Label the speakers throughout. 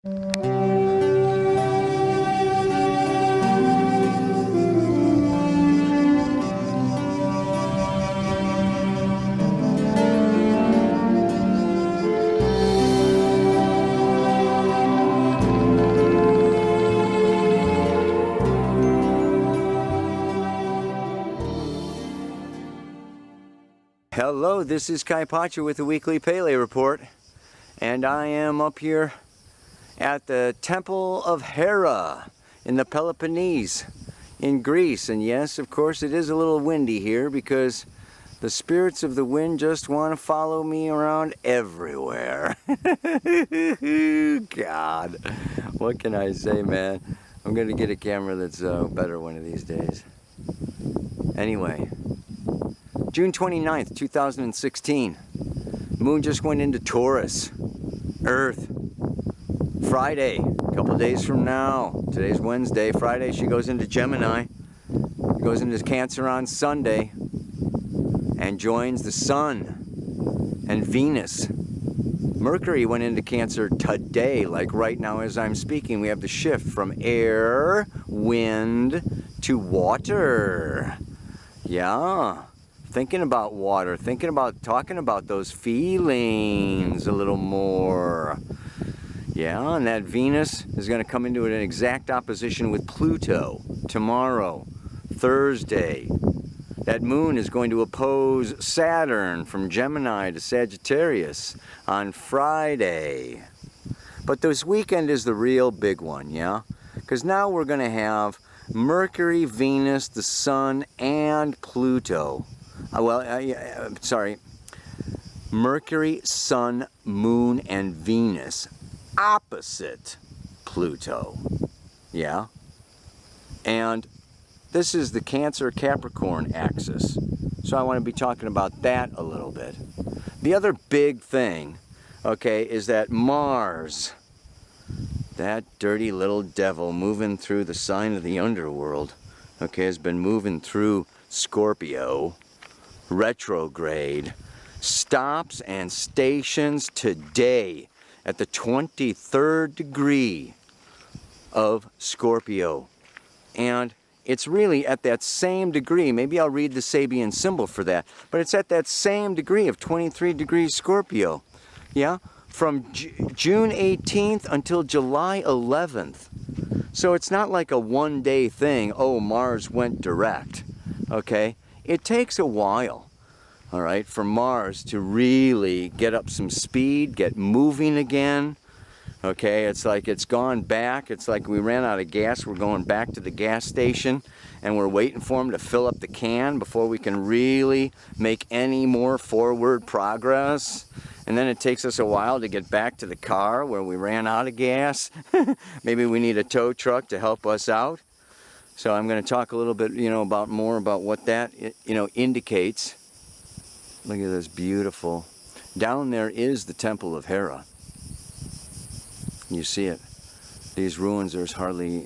Speaker 1: Hello, this is Kai Pacha with the Weekly Pele Report, and I am up here at the Temple of Hera in the Peloponnese in Greece. And yes, of course, it is a little windy here because the spirits of the wind just want to follow me around everywhere. God, what can I say, man? I'm going to get a camera that's better one of these days. Anyway. June 29th, 2016. Moon just went into Taurus. Earth. Friday, a couple days from now. Today's Wednesday. Friday she goes into Gemini. Goes into Cancer on Sunday. And joins the Sun and Venus. Mercury went into Cancer today, like right now as I'm speaking. We have the shift from air, wind, to water. Yeah. Thinking about water, talking about those feelings a little more. Yeah, and that Venus is going to come into an exact opposition with Pluto tomorrow, Thursday. That moon is going to oppose Saturn from Gemini to Sagittarius on Friday. But this weekend is the real big one, yeah? Because now we're going to have Mercury, Venus, the Sun, and Pluto. Mercury, Sun, Moon, and Venus opposite Pluto. Yeah? And this is the Cancer-Capricorn axis. So I want to be talking about that a little bit. The other big thing, okay, is that Mars, that dirty little devil moving through the sign of the underworld, okay, has been moving through Scorpio. Retrograde, stops and stations today at the 23rd degree of Scorpio. And it's really at that same degree, maybe I'll read the Sabian symbol for that, but it's at that same degree of 23 degrees Scorpio. Yeah? From June 18th until July 11th. So it's not like a one-day thing, oh, Mars went direct, okay? It takes a while, all right, for Mars to really get up some speed, get moving again. Okay, it's like it's gone back. It's like we ran out of gas. We're going back to the gas station, and we're waiting for them to fill up the can before we can really make any more forward progress. And then it takes us a while to get back to the car where we ran out of gas. Maybe we need a tow truck to help us out. So I'm going to talk a little bit, more about what that, indicates. Look at this beautiful. Down there is the Temple of Hera. You see it. These ruins, there's hardly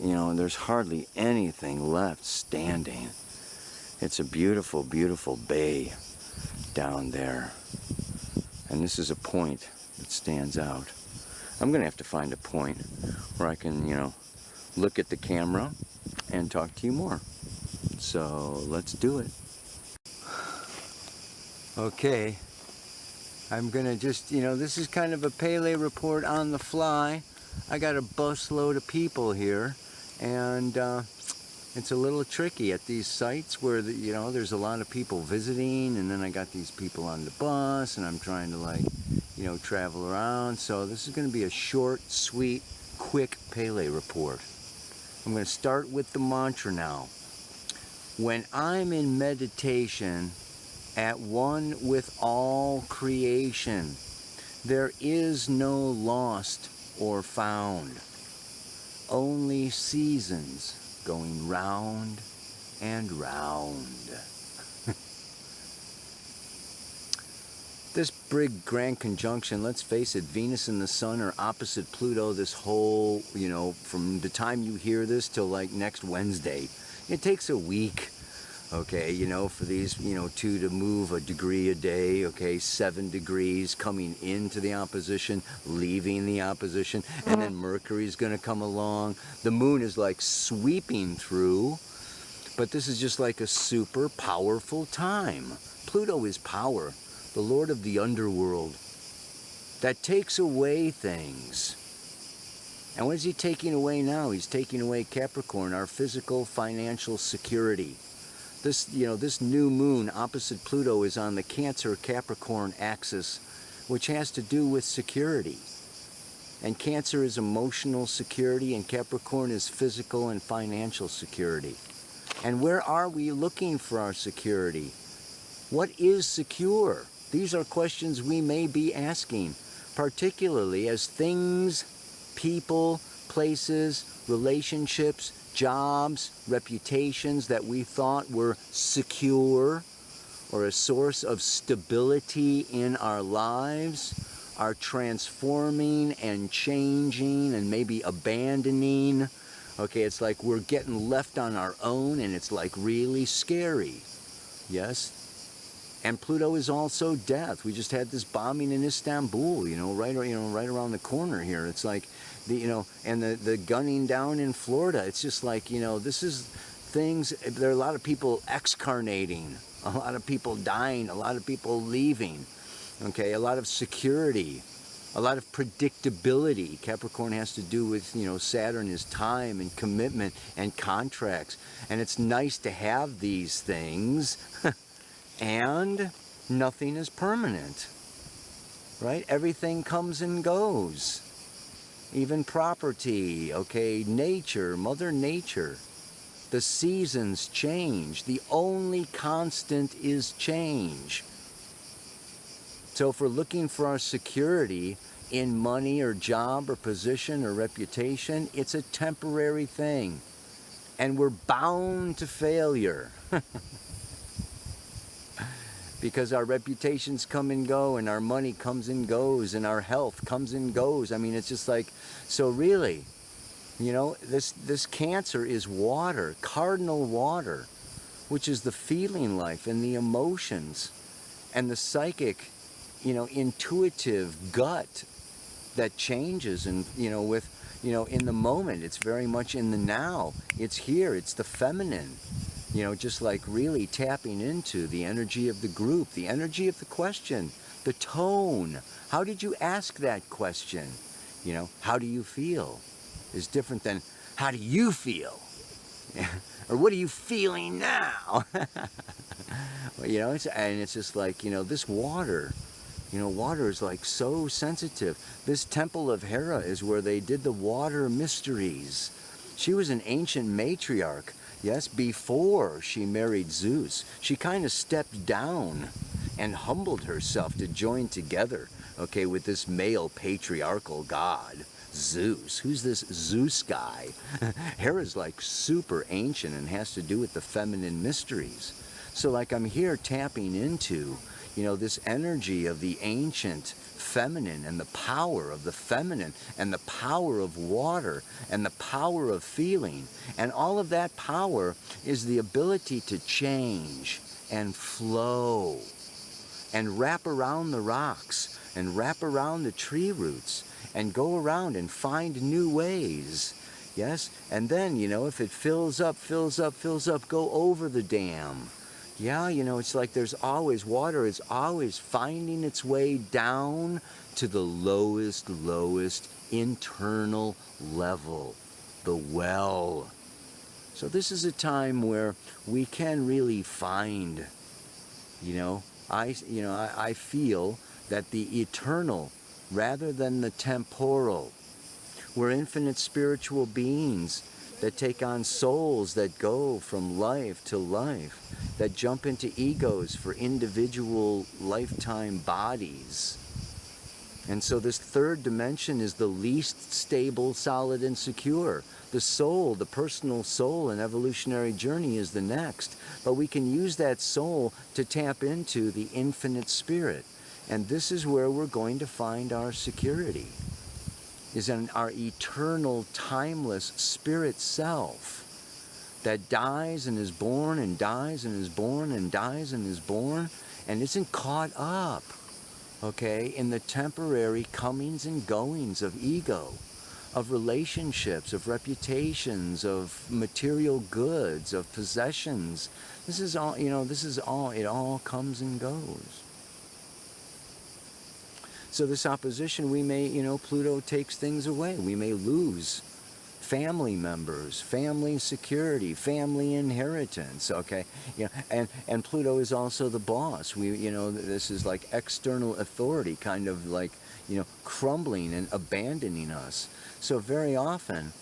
Speaker 1: anything left standing. It's a beautiful, beautiful bay down there. And this is a point that stands out. I'm going to have to find a point where I can, look at the camera and talk to you more. So let's do it. Okay, I'm gonna just, this is kind of a Pele report on the fly. I got a busload of people here, and it's a little tricky at these sites where there's a lot of people visiting, and then I got these people on the bus, and I'm trying to travel around. So this is going to be a short, sweet, quick Pele report. I'm going to start with the mantra now. When I'm in meditation, at one with all creation, there is no lost or found, only seasons going round and round. This big grand conjunction, let's face it, Venus and the Sun are opposite Pluto this whole, from the time you hear this till like next Wednesday. It takes a week, Okay, you know, for these, you know, 2 to move a degree a day, okay, 7 degrees coming into the opposition, leaving the opposition, and then Mercury's going to come along. The moon is like sweeping through, but this is just like a super powerful time. Pluto is power, the lord of the underworld, that takes away things. And what is he taking away now? He's taking away Capricorn, our physical, financial security. This, you know, this new moon opposite Pluto is on the Cancer-Capricorn axis, which has to do with security. And Cancer is emotional security, and Capricorn is physical and financial security. And where are we looking for our security? What is secure? These are questions we may be asking, particularly as things, people, places, relationships, jobs, reputations that we thought were secure or a source of stability in our lives are transforming and changing and maybe abandoning. Okay, it's like we're getting left on our own, and it's like really scary. Yes? And Pluto is also death. We just had this bombing in Istanbul, right around the corner here. It's like, and the gunning down in Florida. It's just like, this is things. There are a lot of people excarnating, a lot of people dying, a lot of people leaving. Okay, a lot of security, a lot of predictability. Capricorn has to do with, Saturn is time and commitment and contracts. And it's nice to have these things. And nothing is permanent, right? Everything comes and goes. Even property, okay, nature, Mother Nature. The seasons change. The only constant is change. So if we're looking for our security in money or job or position or reputation, it's a temporary thing. And we're bound to failure. Because our reputations come and go, and our money comes and goes, and our health comes and goes. I mean, it's just like, so really, this Cancer is water, cardinal water, which is the feeling life and the emotions and the psychic, intuitive gut that changes and, in the moment. It's very much in the now. It's here. It's the feminine. Just like really tapping into the energy of the group, the energy of the question, the tone. How did you ask that question? How do you feel? Is different than how do you feel? Or what are you feeling now? It's just like, this water, water is like so sensitive. This temple of Hera is where they did the water mysteries. She was an ancient matriarch. Yes, before she married Zeus, she kind of stepped down and humbled herself to join together, okay, with this male patriarchal god, Zeus. Who's this Zeus guy? Hera's like super ancient and has to do with the feminine mysteries. So like I'm here tapping into, this energy of the ancient feminine and the power of the feminine and the power of water and the power of feeling. And all of that power is the ability to change and flow and wrap around the rocks and wrap around the tree roots and go around and find new ways. Yes? And then, if it fills up, go over the dam. Yeah, it's like there's always, water is always finding its way down to the lowest internal level, the well. So this is a time where we can really find, I feel that the eternal rather than the temporal. We're infinite spiritual beings that take on souls that go from life to life, that jump into egos for individual lifetime bodies. And so this third dimension is the least stable, solid, and secure. The soul, the personal soul and evolutionary journey is the next. But we can use that soul to tap into the infinite spirit. And this is where we're going to find our security, is in our eternal, timeless spirit self. that dies and is born and dies and is born and dies and is born and isn't caught up, okay, in the temporary comings and goings of ego, of relationships, of reputations, of material goods, of possessions. This is all, it all comes and goes. So this opposition, we may, Pluto takes things away. We may lose family members, family security, family inheritance, okay? And Pluto is also the boss. This is like external authority kind of like, crumbling and abandoning us. So very often,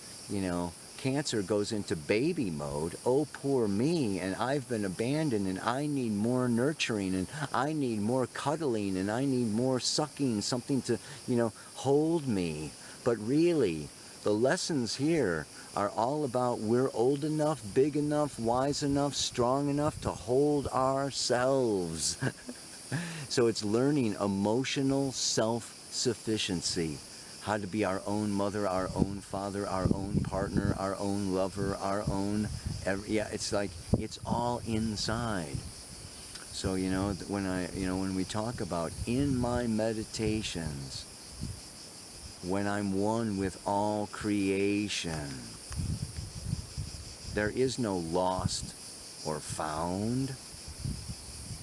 Speaker 1: Cancer goes into baby mode. Oh, poor me, and I've been abandoned, and I need more nurturing, and I need more cuddling, and I need more sucking, something to, hold me. But really, the lessons here are all about we're old enough, big enough, wise enough, strong enough to hold ourselves. So it's learning emotional self-sufficiency. How to be our own mother, our own father, our own partner, our own lover, our own... it's like, it's all inside. So, when we talk about in my meditations, when I'm one with all creation, there is no lost or found,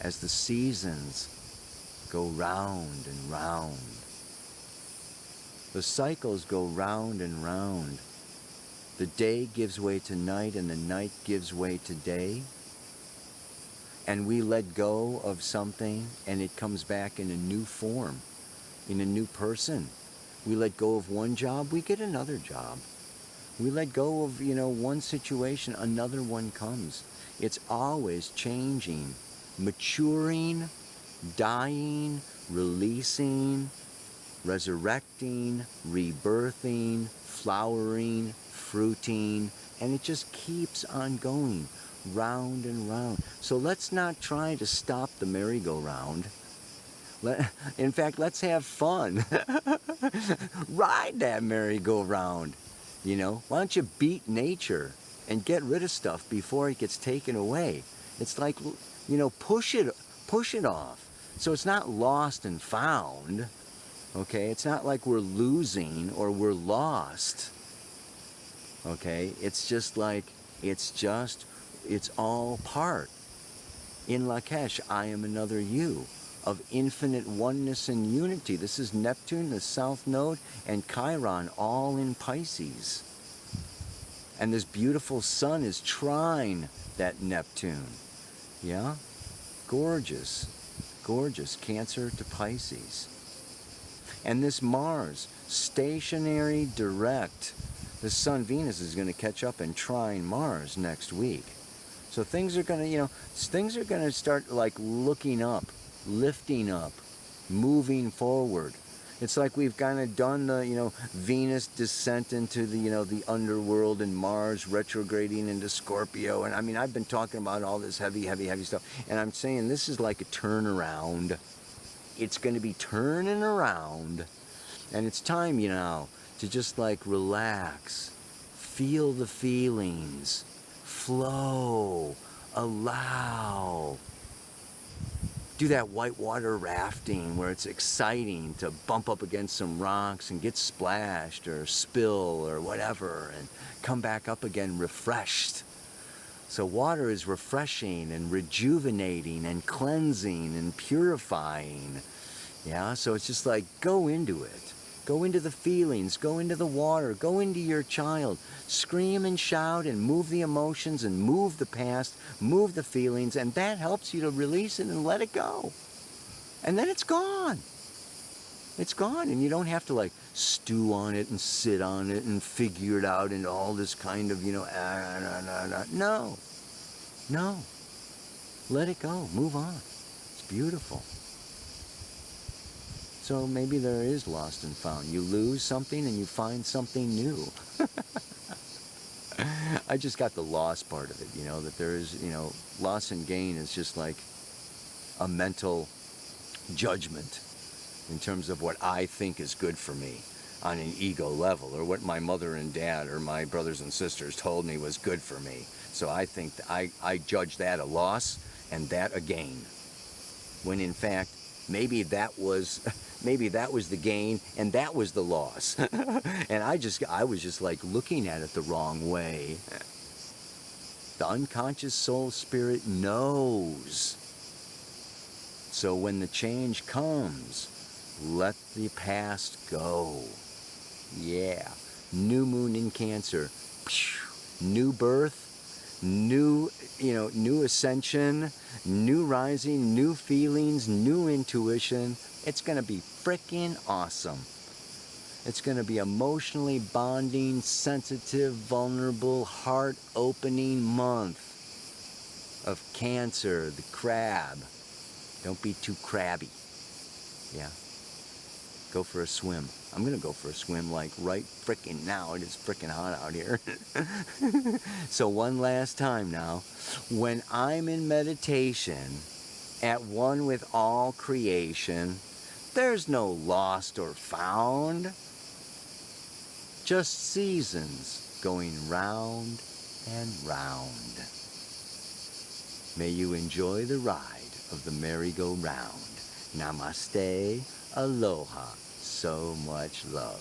Speaker 1: as the seasons go round and round. The cycles go round and round. The day gives way to night, and the night gives way to day. And we let go of something, and it comes back in a new form, in a new person. We let go of one job, we get another job. We let go of, one situation, another one comes. It's always changing, maturing, dying, releasing, resurrecting, rebirthing, flowering, fruiting, and it just keeps on going round and round. So let's not try to stop the merry-go-round. In fact, let's have fun. Ride that merry-go-round. Why don't you beat nature and get rid of stuff before it gets taken away? It's like, push it off. So it's not lost and found. Okay, it's not like we're losing or we're lost. Okay, it's just like, it's all part. In Lakesh, I am another you, of infinite oneness and unity. This is Neptune, the south node, and Chiron, all in Pisces. And this beautiful sun is trine that Neptune. Yeah? Gorgeous. Gorgeous. Cancer to Pisces. And this Mars, stationary direct. The Sun, Venus is going to catch up and trine Mars next week. So things are going to start like looking up, lifting up, moving forward. It's like we've kind of done the, Venus descent into the, the underworld, and Mars retrograding into Scorpio. And I mean, I've been talking about all this heavy stuff. And I'm saying this is like a turnaround. It's going to be turning around, and it's time, to just like relax, feel the feelings, flow, allow. Do that whitewater rafting where it's exciting to bump up against some rocks and get splashed or spill or whatever, and come back up again refreshed. So water is refreshing and rejuvenating and cleansing and purifying. Yeah, so it's just like, go into it. Go into the feelings, go into the water, go into your child. Scream and shout and move the emotions and move the past, move the feelings, and that helps you to release it and let it go. And then it's gone. It's gone, and you don't have to like stew on it and sit on it and figure it out and all this kind of, No. No. Let it go. Move on. It's beautiful. So maybe there is lost and found. You lose something and you find something new. I just got the loss part of it, that there is, loss and gain is just like a mental judgment in terms of what I think is good for me. on an ego level, or what my mother and dad or my brothers and sisters told me was good for me. So I think I judge that a loss and that a gain. When in fact, maybe that was the gain and that was the loss. And I was just like looking at it the wrong way. The unconscious soul spirit knows. So when the change comes, let the past go. Yeah. New moon in Cancer. New birth, new ascension, new rising, new feelings, new intuition. It's going to be freaking awesome. It's going to be emotionally bonding, sensitive, vulnerable, heart-opening month of Cancer, the crab. Don't be too crabby. Yeah. Go for a swim. I'm going to go for a swim like right frickin' now. It is frickin' hot out here. So one last time now. When I'm in meditation, at one with all creation, there's no lost or found. Just seasons going round and round. May you enjoy the ride of the merry-go-round. Namaste, aloha, so much love.